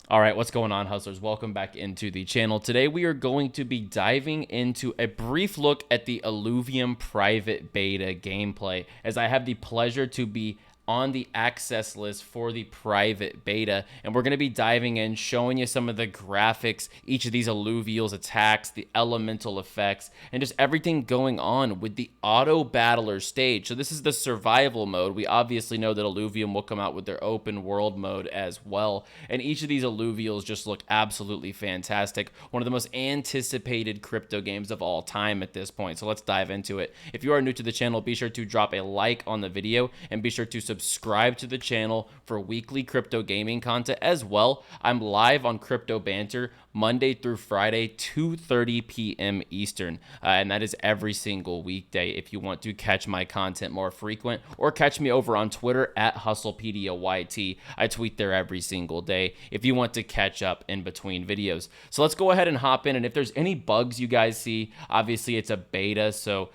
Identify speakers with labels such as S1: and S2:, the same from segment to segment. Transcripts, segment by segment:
S1: All right, what's going on, hustlers? Welcome back into the channel. Today we are going to be diving into a brief look at the Illuvium private beta gameplay, as I have the pleasure to be on the access list for the private beta, and we're going to be diving in, showing you some of the graphics, each of these alluvials attacks, the elemental effects, and just everything going on with the Autobattler stage. So this is the survival mode. We obviously know that Illuvium will come out with their open world mode as well, and each of these alluvials just look absolutely fantastic. One of the most anticipated crypto games of all time at this point. So let's dive into it. If you are new to the channel, be sure to drop a like on the video and be sure to subscribe to the channel for weekly crypto gaming content as well. I'm live on Crypto Banter Monday through Friday, 2:30 p.m. Eastern, and that is every single weekday if you want to catch my content more frequent, or catch me over on Twitter at HustlePediaYT. I tweet there every single day if you want to catch up in between videos. So let's go ahead and hop in, and if there's any bugs you guys see, obviously it's a beta, so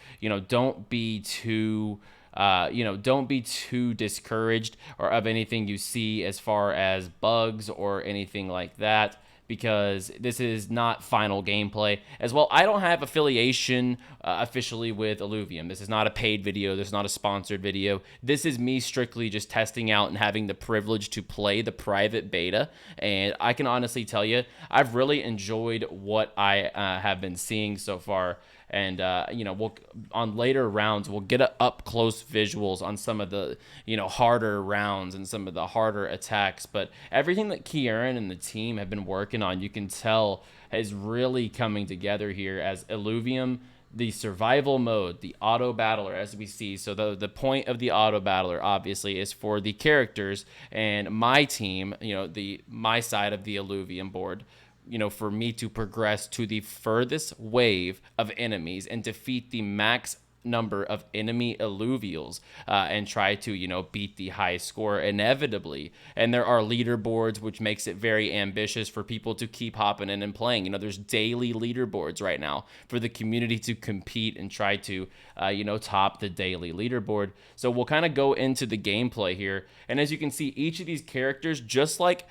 S1: don't be too don't be too discouraged or of anything you see as far as bugs or anything like that, because this is not final gameplay. As well, I don't have affiliation officially with Illuvium. This is not a paid video. This is not a sponsored video. This is me strictly just testing out and having the privilege to play the private beta. And I can honestly tell you, I've really enjoyed what I have been seeing so far. And we'll on later rounds we'll get up close visuals on some of the harder rounds and some of the harder attacks. But everything that Kieran and the team have been working on, you can tell, is really coming together here as Illuvium. The survival mode, the auto battler, as we see. So the point of the auto battler obviously is for the characters and my team, my side of the Illuvium board, for me to progress to the furthest wave of enemies and defeat the max number of enemy alluvials, and try to beat the high score inevitably. And there are leaderboards, which makes it very ambitious for people to keep hopping in and playing. There's daily leaderboards right now for the community to compete and try to top the daily leaderboard. So we'll kind of go into the gameplay here, and as you can see, each of these characters, just like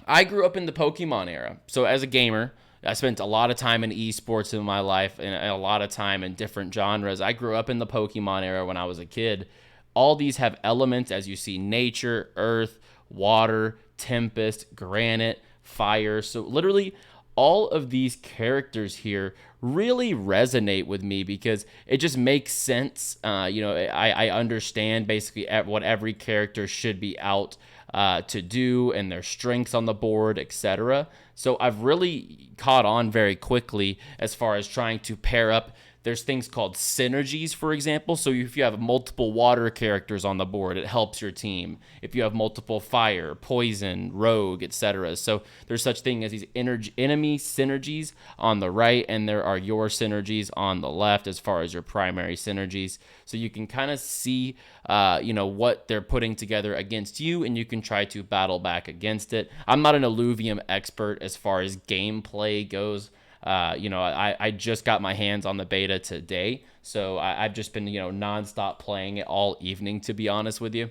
S1: I grew up in the Pokemon era. So as a gamer, I spent a lot of time in esports in my life and a lot of time in different genres. I grew up in the Pokemon era when I was a kid. All these have elements, as you see: nature, earth, water, tempest, granite, fire. So literally all of these characters here really resonate with me because it just makes sense. I understand basically what every character should be out to do, and their strengths on the board, etc. So I've really caught on very quickly as far as trying to pair up. There's things called synergies, for example. So if you have multiple water characters on the board, it helps your team. If you have multiple fire, poison, rogue, etc. So there's such thing as these enemy synergies on the right, and there are your synergies on the left as far as your primary synergies. So you can kind of see, what they're putting together against you, and you can try to battle back against it. I'm not an Illuvium expert as far as gameplay goes. I just got my hands on the beta today, so I've just been, nonstop playing it all evening, to be honest with you,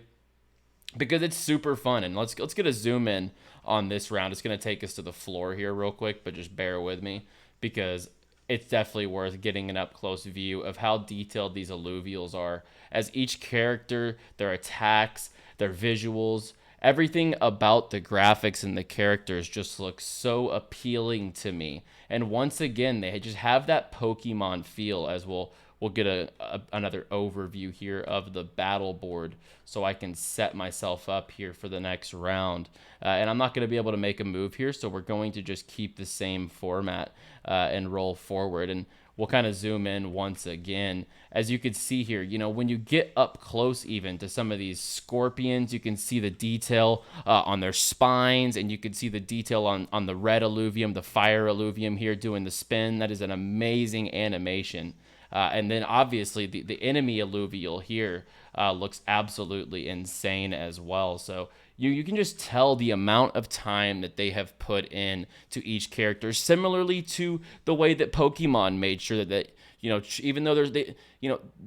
S1: because it's super fun. And let's get a zoom in on this round. It's going to take us to the floor here real quick, but just bear with me because it's definitely worth getting an up-close view of how detailed these alluvials are, as each character, their attacks, their visuals, everything about the graphics and the characters just looks so appealing to me. And once again, they just have that Pokemon feel, as we'll get another overview here of the battle board so I can set myself up here for the next round. And I'm not going to be able to make a move here, so we're going to just keep the same format and roll forward. And we'll kind of zoom in once again. As you can see here, when you get up close even to some of these scorpions, you can see the detail on their spines, and you can see the detail on the red alluvium, the fire alluvium here doing the spin. That is an amazing animation. And then obviously the enemy alluvial here looks absolutely insane as well. So you can just tell the amount of time that they have put in to each character, similarly to the way that Pokemon made sure that even though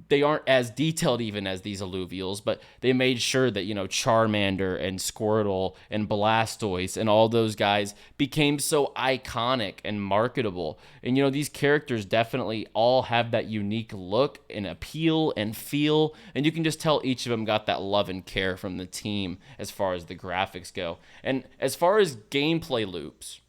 S1: they aren't as detailed even as these Illuvials, but they made sure that, Charmander and Squirtle and Blastoise and all those guys became so iconic and marketable. And, these characters definitely all have that unique look and appeal and feel. And you can just tell each of them got that love and care from the team as far as the graphics go. And as far as gameplay loops,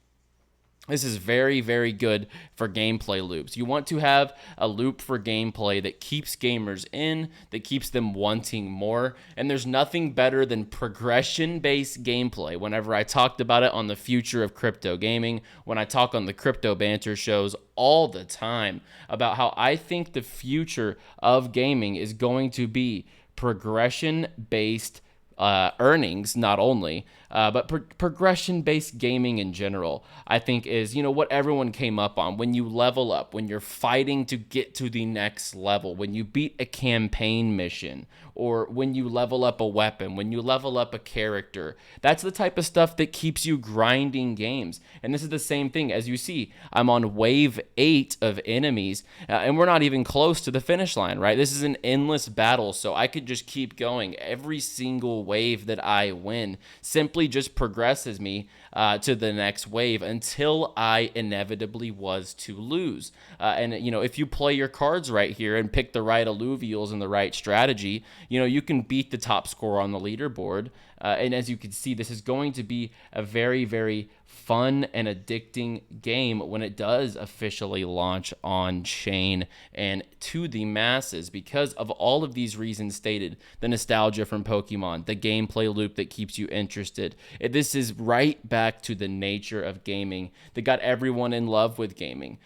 S1: this is very, very good for gameplay loops. You want to have a loop for gameplay that keeps gamers in, that keeps them wanting more. And there's nothing better than progression-based gameplay. Whenever I talked about it on the future of crypto gaming, when I talk on the crypto banter shows all the time about how I think the future of gaming is going to be progression-based earnings, not only, but progression-based gaming in general, I think is, what everyone came up on. When you level up, when you're fighting to get to the next level, when you beat a campaign mission, or when you level up a weapon, when you level up a character, that's the type of stuff that keeps you grinding games. And this is the same thing. As you see, I'm on wave 8 of enemies, and we're not even close to the finish line, right? This is an endless battle, so I could just keep going. Every single wave that I win simply just progresses me to the next wave until I inevitably was to lose. And if you play your cards right here and pick the right Illuvials and the right strategy, you can beat the top scorer on the leaderboard. And as you can see, this is going to be a very, very fun and addicting game when it does officially launch on chain and to the masses, because of all of these reasons stated: the nostalgia from Pokemon, the gameplay loop that keeps you interested. This is right back to the nature of gaming that got everyone in love with gaming.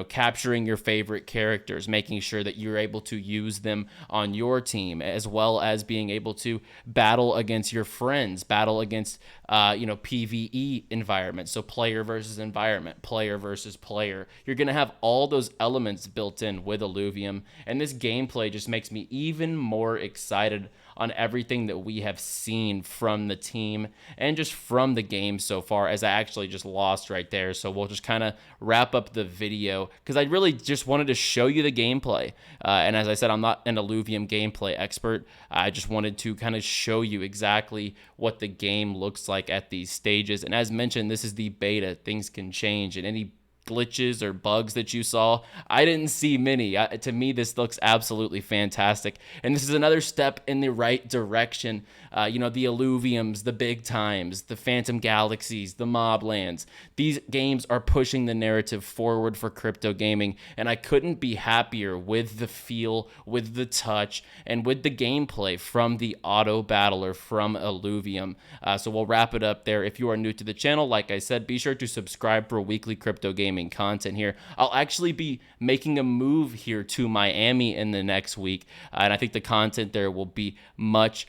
S1: Capturing your favorite characters, making sure that you're able to use them on your team, as well as being able to battle against your friends, battle against PvE environments. So player versus environment, player versus player. You're going to have all those elements built in with Illuvium. And this gameplay just makes me even more excited on everything that we have seen from the team and just from the game so far, as I actually just lost right there. So we'll just kind of wrap up the video because I really just wanted to show you the gameplay. And as I said, I'm not an Illuvium gameplay expert. I just wanted to kind of show you exactly what the game looks like at these stages. And as mentioned, this is the beta. Things can change, and any glitches or bugs that you saw, I didn't see many. To me, this looks absolutely fantastic, and this is another step in the right direction. The Illuviums, the Big Times, the Phantom Galaxies, the Moblands, these games are pushing the narrative forward for crypto gaming, and I couldn't be happier with the feel, with the touch, and with the gameplay from the Autobattler from Illuvium. So we'll wrap it up there. If you are new to the channel, like I said, be sure to subscribe for weekly crypto gaming content here. I'll actually be making a move here to Miami in the next week, and I think the content there will be much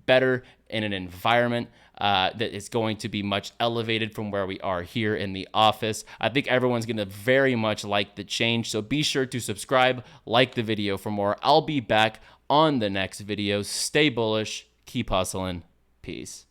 S1: better in an environment that is going to be much elevated from where we are here in the office. I think everyone's going to very much like the change, so be sure to subscribe, like the video for more. I'll be back on the next video. Stay bullish, keep hustling, peace.